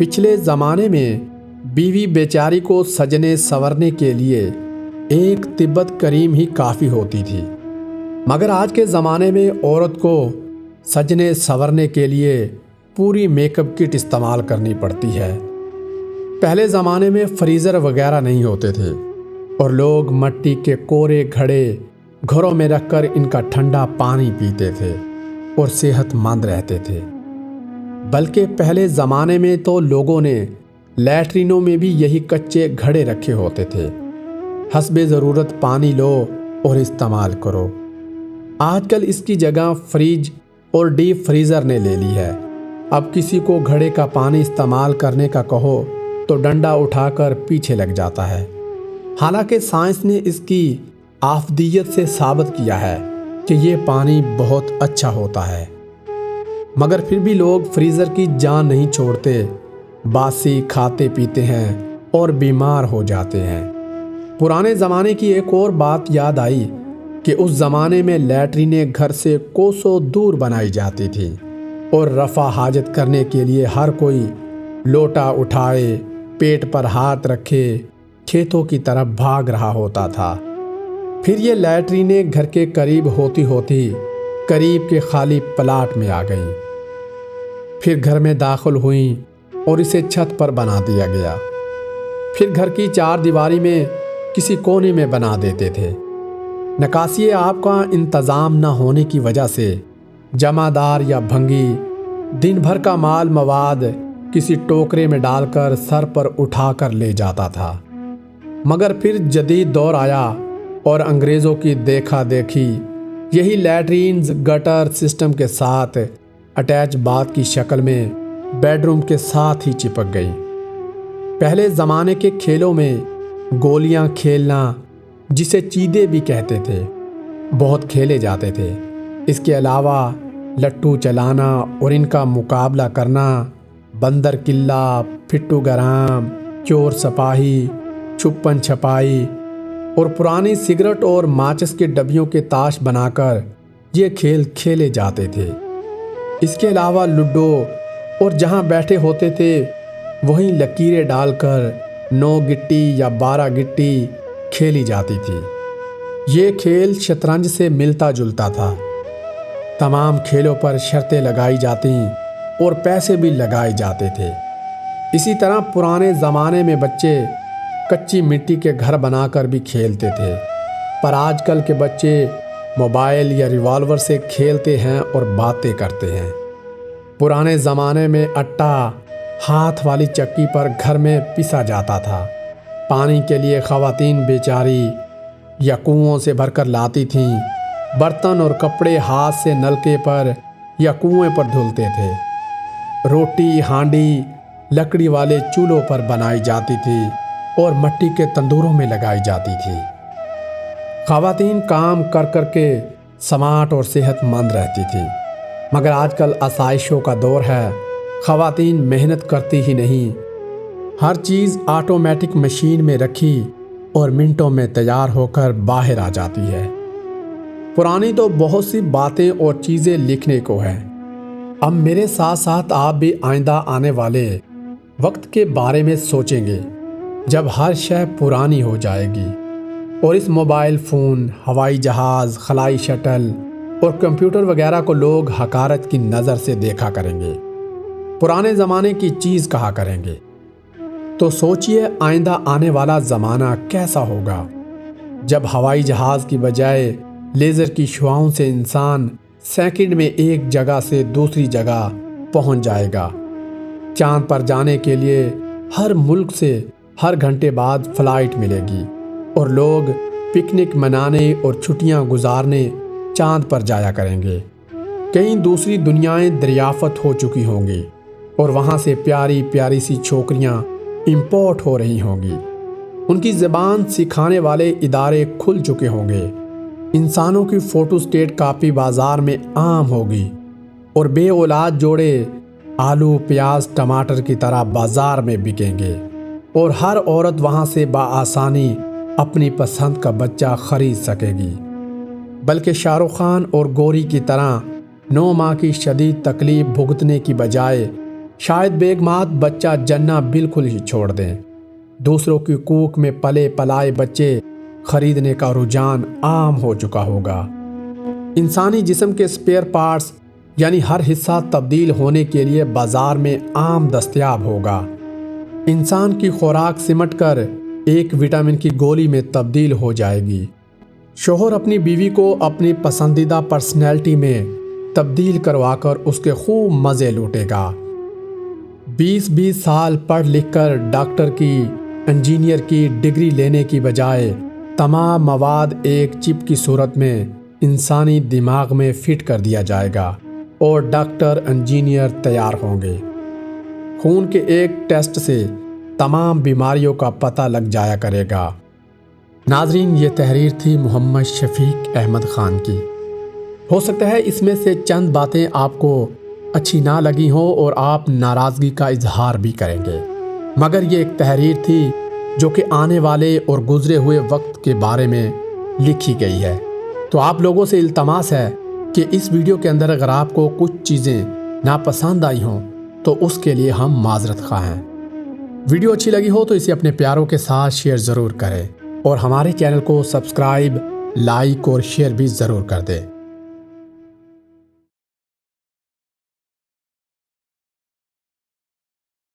پچھلے زمانے میں بیوی بیچاری کو سجنے سنورنے کے لیے ایک تبت کریم ہی کافی ہوتی تھی، مگر آج کے زمانے میں عورت کو سجنے سنورنے کے لیے پوری میک اپ کٹ استعمال کرنی پڑتی ہے۔ پہلے زمانے میں فریزر وغیرہ نہیں ہوتے تھے اور لوگ مٹی کے کورے گھڑے گھروں میں رکھ کر ان کا ٹھنڈا پانی پیتے تھے اور صحت مند رہتے تھے۔ بلکہ پہلے زمانے میں تو لوگوں نے لیٹرینوں میں بھی یہی کچے گھڑے رکھے ہوتے تھے، حسب ضرورت پانی لو اور استعمال کرو۔ آج کل اس کی جگہ فریج اور ڈیپ فریزر نے لے لی ہے۔ اب کسی کو گھڑے کا پانی استعمال کرنے کا کہو تو ڈنڈا اٹھا کر پیچھے لگ جاتا ہے۔ حالانکہ سائنس نے اس کی آفادیت سے ثابت کیا ہے کہ یہ پانی بہت اچھا ہوتا ہے، مگر پھر بھی لوگ فریزر کی جان نہیں چھوڑتے، باسی کھاتے پیتے ہیں اور بیمار ہو جاتے ہیں۔ پرانے زمانے کی ایک اور بات یاد آئی کہ اس زمانے میں لیٹرینیں گھر سے کوسوں دور بنائی جاتی تھی اور رفع حاجت کرنے کے لیے ہر کوئی لوٹا اٹھائے، پیٹ پر ہاتھ رکھے کھیتوں کی طرف بھاگ رہا ہوتا تھا۔ پھر یہ لیٹرینیں گھر کے قریب ہوتی ہوتی قریب کے خالی پلاٹ میں آ گئیں، پھر گھر میں داخل ہوئیں اور اسے چھت پر بنا دیا گیا، پھر گھر کی چار دیواری میں کسی کونے میں بنا دیتے تھے۔ نکاسی آب کا انتظام نہ ہونے کی وجہ سے جمعدار یا بھنگی دن بھر کا مال مواد کسی ٹوکرے میں ڈال کر سر پر اٹھا کر لے جاتا تھا۔ مگر پھر جدید دور آیا اور انگریزوں کی دیکھا دیکھی یہی لیٹرینز گٹر سسٹم کے ساتھ اٹیچ باتھ کی شکل میں بیڈ روم کے ساتھ ہی چپک گئی۔ پہلے زمانے کے کھیلوں میں گولیاں کھیلنا، جسے چیدے بھی کہتے تھے، بہت کھیلے جاتے تھے۔ اس کے علاوہ لٹو چلانا اور ان کا مقابلہ کرنا، بندر قلعہ، پھٹو گرام، چور سپاہی، چھپن چھپائی اور پرانی سگریٹ اور ماچس کے ڈبیوں کے تاش بنا کر یہ کھیل کھیلے جاتے تھے۔ اس کے علاوہ لوڈو اور جہاں بیٹھے ہوتے تھے وہیں لکیریں ڈال کر 9 گٹی یا 12 گٹی کھیلی جاتی تھی۔ یہ کھیل شطرنج سے ملتا جلتا تھا۔ تمام کھیلوں پر شرطیں لگائی جاتی اور پیسے بھی لگائے جاتے تھے۔ اسی طرح پرانے زمانے میں بچے کچی مٹی کے گھر بنا کر بھی کھیلتے تھے، پر آج کل کے بچے موبائل یا ریوالور سے کھیلتے ہیں اور باتیں کرتے ہیں۔ پرانے زمانے میں آٹا ہاتھ والی چکی پر گھر میں پسا جاتا تھا۔ پانی کے لیے خواتین بیچاری یا کنوؤں سے بھر کر لاتی تھیں۔ برتن اور کپڑے ہاتھ سے نلکے پر یا کنویں پر دھلتے تھے۔ روٹی ہانڈی لکڑی والے چولہوں پر بنائی جاتی تھی اور مٹی کے تندوروں میں لگائی جاتی تھی۔ خواتین کام کر کر کے سمارٹ اور صحت مند رہتی تھی، مگر آج کل آسائشوں کا دور ہے، خواتین محنت کرتی ہی نہیں، ہر چیز آٹومیٹک مشین میں رکھی اور منٹوں میں تیار ہو کر باہر آ جاتی ہے۔ پرانی تو بہت سی باتیں اور چیزیں لکھنے کو ہیں۔ اب میرے ساتھ ساتھ آپ بھی آئندہ آنے والے وقت کے بارے میں سوچیں گے جب ہر شے پرانی ہو جائے گی اور اس موبائل فون، ہوائی جہاز، خلائی شٹل اور کمپیوٹر وغیرہ کو لوگ حقارت کی نظر سے دیکھا کریں گے، پرانے زمانے کی چیز کہا کریں گے۔ تو سوچئے آئندہ آنے والا زمانہ کیسا ہوگا جب ہوائی جہاز کی بجائے لیزر کی شعاؤں سے انسان سیکنڈ میں ایک جگہ سے دوسری جگہ پہنچ جائے گا۔ چاند پر جانے کے لیے ہر ملک سے ہر گھنٹے بعد فلائٹ ملے گی اور لوگ پکنک منانے اور چھٹیاں گزارنے چاند پر جایا کریں گے۔ کئی دوسری دنیائیں دریافت ہو چکی ہوں گی اور وہاں سے پیاری پیاری سی چھوکریاں امپورٹ ہو رہی ہوں گی۔ ان کی زبان سکھانے والے ادارے کھل چکے ہوں گے۔ انسانوں کی فوٹو سٹیٹ کاپی بازار میں عام ہوگی اور بے اولاد جوڑے آلو پیاز ٹماٹر کی طرح بازار میں بکیں گے اور ہر عورت وہاں سے بآسانی اپنی پسند کا بچہ خرید سکے گی، بلکہ شاہ رخ خان اور گوری کی طرح 9 ماہ کی شدید تکلیف بھگتنے کی بجائے شاید بیگ مات بچہ جننا بالکل ہی چھوڑ دیں۔ دوسروں کی کوکھ میں پلے پلائے بچے خریدنے کا رجحان عام ہو چکا ہوگا۔ انسانی جسم کے اسپیئر پارٹس یعنی ہر حصہ تبدیل ہونے کے لیے بازار میں عام دستیاب ہوگا۔ انسان کی خوراک سمٹ کر ایک وٹامن کی گولی میں تبدیل ہو جائے گی۔ شوہر اپنی بیوی کو اپنی پسندیدہ پرسنالٹی میں تبدیل کروا کر اس کے خوب مزے لوٹے گا۔ 20 سال پڑھ لکھ کر ڈاکٹر کی، انجینئر کی ڈگری لینے کی بجائے تمام مواد ایک چپ کی صورت میں انسانی دماغ میں فٹ کر دیا جائے گا اور ڈاکٹر انجینئر تیار ہوں گے۔ خون کے ایک ٹیسٹ سے تمام بیماریوں کا پتہ لگ جایا کرے گا۔ ناظرین، یہ تحریر تھی محمد شفیق احمد خان کی۔ ہو سکتا ہے اس میں سے چند باتیں آپ کو اچھی نہ لگی ہوں اور آپ ناراضگی کا اظہار بھی کریں گے، مگر یہ ایک تحریر تھی جو کہ آنے والے اور گزرے ہوئے وقت کے بارے میں لکھی گئی ہے۔ تو آپ لوگوں سے التماس ہے کہ اس ویڈیو کے اندر اگر آپ کو کچھ چیزیں ناپسند آئی ہوں تو اس کے لیے ہم معذرت خواہ ہیں۔ ویڈیو اچھی لگی ہو تو اسے اپنے پیاروں کے ساتھ شیئر ضرور کریں اور ہمارے چینل کو سبسکرائب، لائک اور شیئر بھی ضرور کر دیں۔